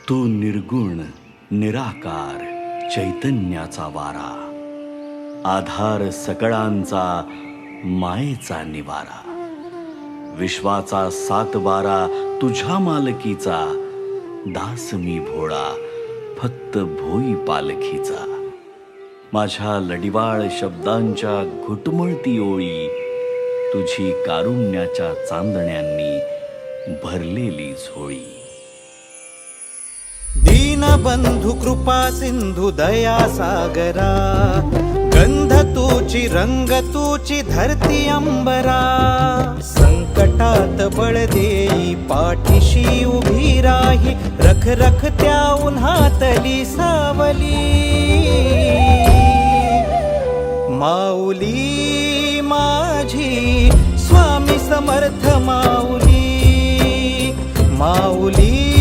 तू निर्गुण निराकार चैतन्याचा वारा, आधार सकळांचा मायेचा निवारा, विश्वाचा सातबारा तुझ्या मालकीचा, दास मी भोळा फक्त भोई पालखीचा. माझ्या लडिवाळ शब्दांच्या घुटमळती ओळी, तुझी कारुण्याच्या चांदण्यांनी भरलेली झोळी. दीनबंधु कृपा सिंधु दया सागरा, गंध तूची रंग तूची धरती अंबरा. संकटात बळ देई पाठीशी उभी राही, रख रख त्या उन्हातली सावली. माऊली माझी स्वामी समर्थ माऊली, माऊली